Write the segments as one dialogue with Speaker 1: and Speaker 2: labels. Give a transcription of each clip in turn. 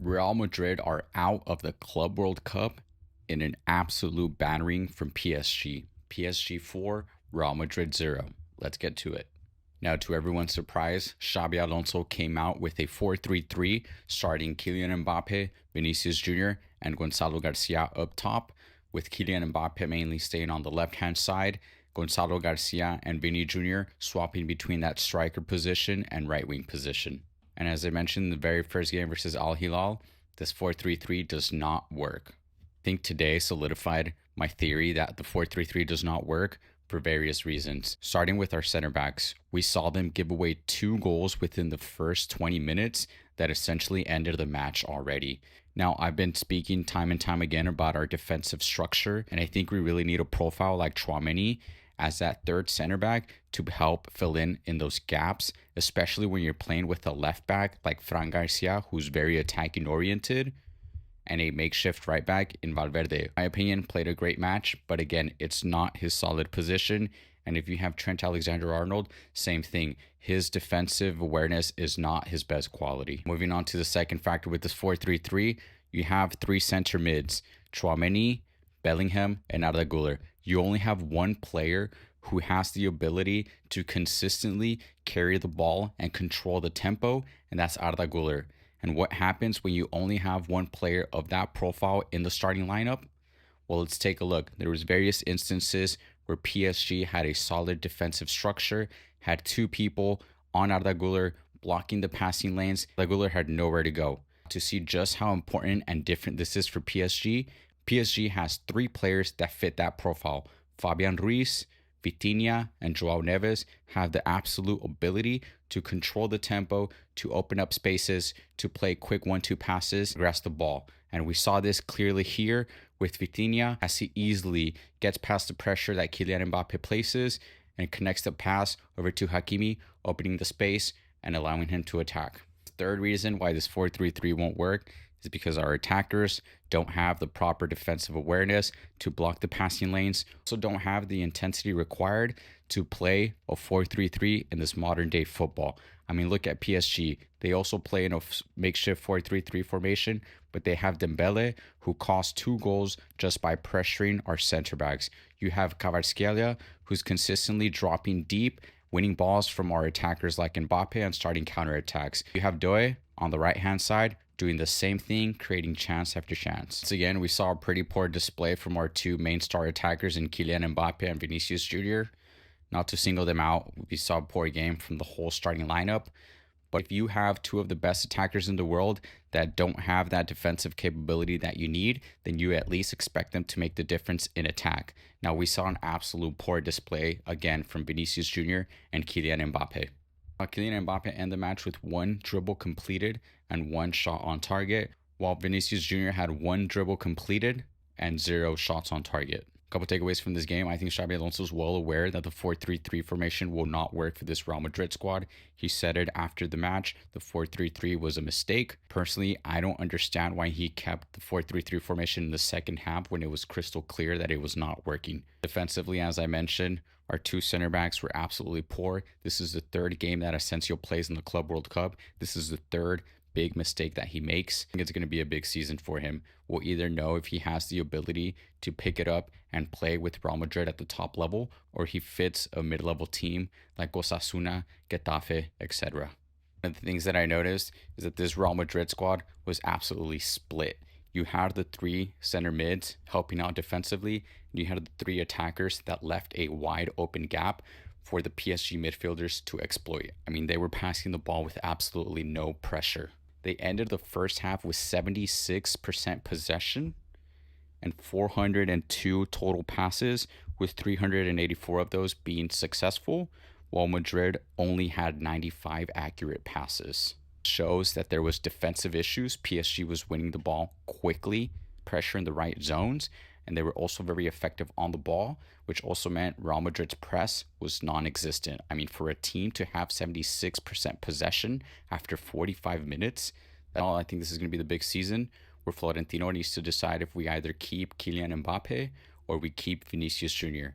Speaker 1: Real Madrid are out of the Club World Cup in an absolute battering from PSG. PSG 4, Real Madrid 0. Let's get to it. Now, to everyone's surprise, Xabi Alonso came out with a 4-3-3, starting Kylian Mbappe, Vinicius Jr., and Gonzalo Garcia up top, with Kylian Mbappe mainly staying on the left-hand side, Gonzalo Garcia and Vini Jr. swapping between that striker position and right-wing position. And as I mentioned in the very first game versus Al Hilal, this 4-3-3 does not work. I think today solidified my theory that the 4-3-3 does not work for various reasons. Starting with our center backs, we saw them give away 2 goals within the first 20 minutes that essentially ended the match already. Now, I've been speaking time and time again about our defensive structure, and I think we really need a profile like Tchouaméni as that third center back to help fill in those gaps, especially when you're playing with a left back like Fran Garcia, who's very attacking oriented, and a makeshift right back in Valverde. In my opinion, played a great match, but again, it's not his solid position. And if you have Trent Alexander-Arnold, same thing. His defensive awareness is not his best quality. Moving on to the second factor with this 4-3-3, you have 3 center mids, Tchouaméni, Bellingham, and Arda Güler. You only have one player who has the ability to consistently carry the ball and control the tempo, and that's Arda Güler. And what happens when you only have one player of that profile in the starting lineup? Well, let's take a look. There was various instances where PSG had a solid defensive structure, had 2 people on Arda Güler blocking the passing lanes. Arda Güler had nowhere to go. To see just how important and different this is for PSG, PSG has 3 players that fit that profile. Fabian Ruiz, Vitinha, and Joao Neves have the absolute ability to control the tempo, to open up spaces, to play quick 1-2 passes, grasp the ball. And we saw this clearly here with Vitinha as he easily gets past the pressure that Kylian Mbappe places and connects the pass over to Hakimi, opening the space and allowing him to attack. The third reason why this 4-3-3 won't work is because our attackers don't have the proper defensive awareness to block the passing lanes, also don't have the intensity required to play a 4-3-3 in this modern day football. I mean, look at PSG. They also play in a makeshift 4-3-3 formation, but they have Dembele, who cost 2 goals just by pressuring our center backs. You have Kvaratskhelia, who's consistently dropping deep, winning balls from our attackers like Mbappe and starting counterattacks. You have Doe on the right-hand side, doing the same thing, creating chance after chance. Once again, we saw a pretty poor display from our 2 main star attackers in Kylian Mbappe and Vinicius Jr. Not to single them out, we saw a poor game from the whole starting lineup. But if you have 2 of the best attackers in the world that don't have that defensive capability that you need, then you at least expect them to make the difference in attack. Now, we saw an absolute poor display again from Vinicius Jr. and Kylian Mbappe. Kylian Mbappe ended the match with 1 dribble completed and 1 shot on target, while Vinicius Jr. had 1 dribble completed and 0 shots on target. Couple takeaways from this game. I think Xabi Alonso is well aware that the 4-3-3 formation will not work for this Real Madrid squad. He said it after the match. The 4-3-3 was a mistake. Personally, I don't understand why he kept the 4-3-3 formation in the second half when it was crystal clear that it was not working. Defensively, as I mentioned, our 2 center backs were absolutely poor. This is the 3rd game that Asensio plays in the Club World Cup. This is the 3rd big mistake that he makes. I think it's going to be a big season for him. We'll either know if he has the ability to pick it up and play with Real Madrid at the top level, or he fits a mid-level team like Osasuna, Getafe, etc. One of the things that I noticed is that this Real Madrid squad was absolutely split. You had the 3 center mids helping out defensively, and you had the 3 attackers that left a wide open gap for the PSG midfielders to exploit. I mean, they were passing the ball with absolutely no pressure. They ended the first half with 76% possession and 402 total passes, with 384 of those being successful, while Madrid only had 95 accurate passes. Shows that there was defensive issues. PSG was winning the ball quickly, pressuring the right zones, and they were also very effective on the ball, which also meant Real Madrid's press was non-existent. I mean, for a team to have 76% possession after 45 minutes, I think this is going to be the big season where Florentino needs to decide if we either keep Kylian Mbappe or we keep Vinicius Jr.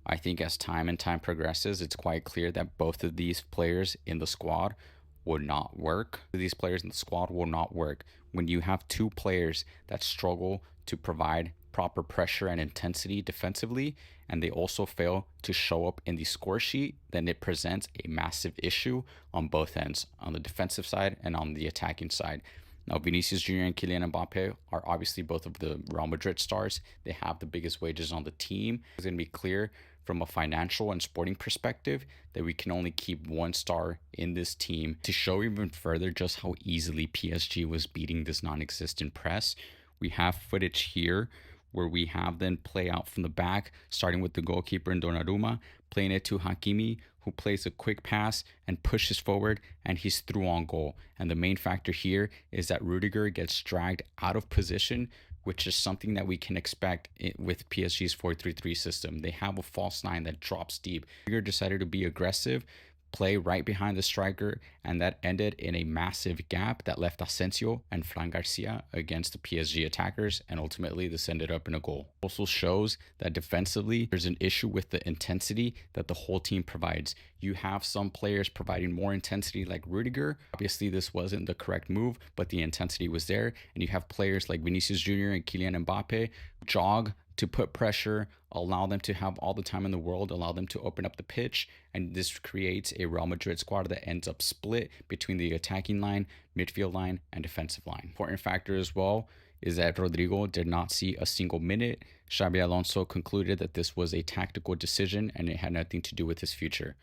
Speaker 1: I think as time progresses, it's quite clear that both of these players in the squad will not work. These players in the squad will not work. When you have two players that struggle to provide proper pressure and intensity defensively, and they also fail to show up in the score sheet, then it presents a massive issue on both ends, on the defensive side and on the attacking side. Now, Vinicius Jr. and Kylian Mbappe are obviously both of the Real Madrid stars. They have the biggest wages on the team. It's going to be clear from a financial and sporting perspective that we can only keep one star in this team. To show even further just how easily PSG was beating this non-existent press, we have footage here where we have them play out from the back, starting with the goalkeeper in Donnarumma, playing it to Hakimi, who plays a quick pass and pushes forward, and he's through on goal. And the main factor here is that Rudiger gets dragged out of position, which is something that we can expect with PSG's 4-3-3 system. They have a false nine that drops deep. Rudiger decided to be aggressive, play right behind the striker, and that ended in a massive gap that left Asensio and Fran Garcia against the PSG attackers, and ultimately this ended up in a goal. Also shows that defensively there's an issue with the intensity that the whole team provides. You have some players providing more intensity like Rudiger. Obviously this wasn't the correct move, but the intensity was there. And you have players like Vinicius Jr. and Kylian Mbappe jog to put pressure, allow them to have all the time in the world, allow them to open up the pitch, and this creates a Real Madrid squad that ends up split between the attacking line, midfield line, and defensive line. Important factor as well is that Rodrigo did not see a single minute. Xabi Alonso concluded that this was a tactical decision and it had nothing to do with his future.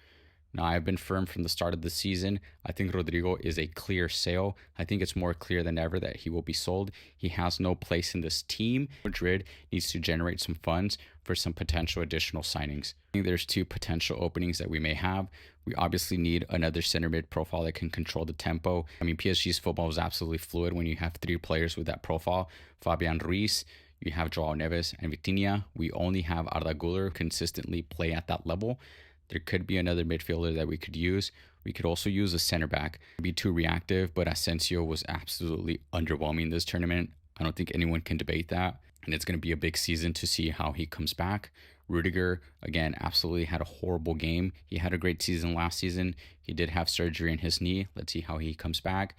Speaker 1: Now, I've been firm from the start of the season. I think Rodrigo is a clear sale. I think it's more clear than ever that he will be sold. He has no place in this team. Madrid needs to generate some funds for some potential additional signings. I think there's two potential openings that we may have. We obviously need another center mid profile that can control the tempo. I mean, PSG's football is absolutely fluid when you have three players with that profile. Fabian Ruiz, you have Joao Neves, and Vitinha. We only have Arda Güler consistently play at that level. There could be another midfielder that we could use. We could also use a center back. Be too reactive, but Asensio was absolutely underwhelming this tournament. I don't think anyone can debate that. And it's going to be a big season to see how he comes back. Rudiger, again, absolutely had a horrible game. He had a great season last season. He did have surgery in his knee. Let's see how he comes back.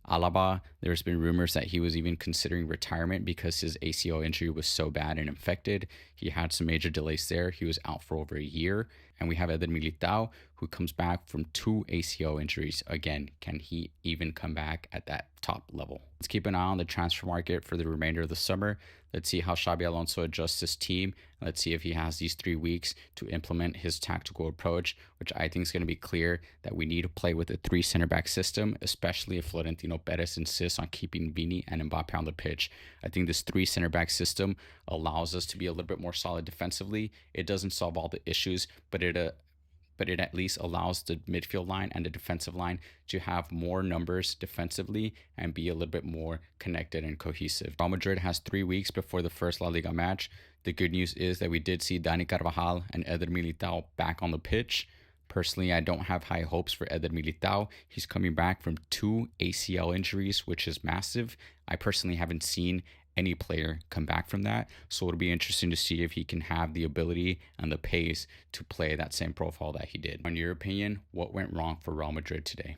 Speaker 1: Alaba, there's been rumors that he was even considering retirement because his ACL injury was so bad and infected. He had some major delays there. He was out for over a year. And we have Eder Militao, who comes back from 2 ACL injuries. Again, can he even come back at that top level? Let's keep an eye on the transfer market for the remainder of the summer. Let's see how Xabi Alonso adjusts his team. Let's see if he has these 3 weeks to implement his tactical approach, which I think is going to be clear that we need to play with a 3 center back system, especially if Florentino Perez insists on keeping Vini and Mbappe on the pitch. I think this 3 center back system allows us to be a little bit more solid defensively. It doesn't solve all the issues, but it at least allows the midfield line and the defensive line to have more numbers defensively and be a little bit more connected and cohesive. Real Madrid has 3 weeks before the first La Liga match. The good news is that we did see Dani Carvajal and Eder Militao back on the pitch. Personally, I don't have high hopes for Eder Militao. He's coming back from 2 ACL injuries, which is massive. I personally haven't seen any player come back from that. So it'll be interesting to see if he can have the ability and the pace to play that same profile that he did. In your opinion, what went wrong for Real Madrid today?